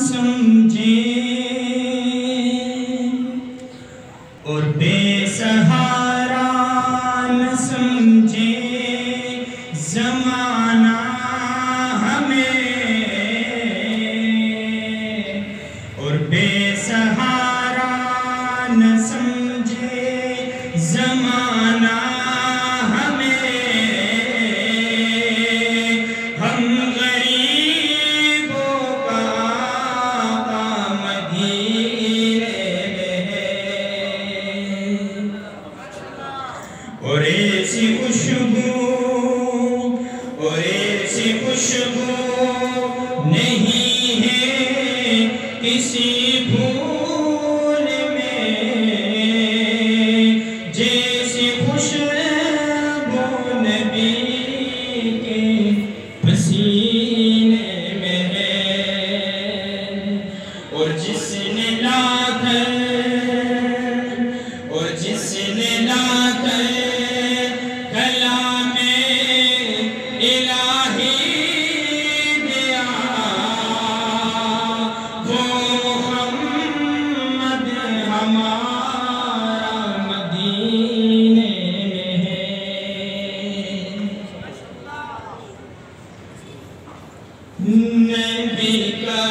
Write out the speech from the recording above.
سمجھے اور بے سہارا نہ سمجھے زمانہ ہمیں، اور بے سہارا نہ سمجھے زمانہ ہمیں، ہم غریبوں کا آقا مدینے میں ہے، اور ایسی خوشبو نہیں ہے کسی پھول میں، جیسی خوشبو نبی کے پسینے میں ہے، اور جس نے لا کر کلام الہی دیا، وہ محمد ہمارا مدینے میں ہے۔ نبی کا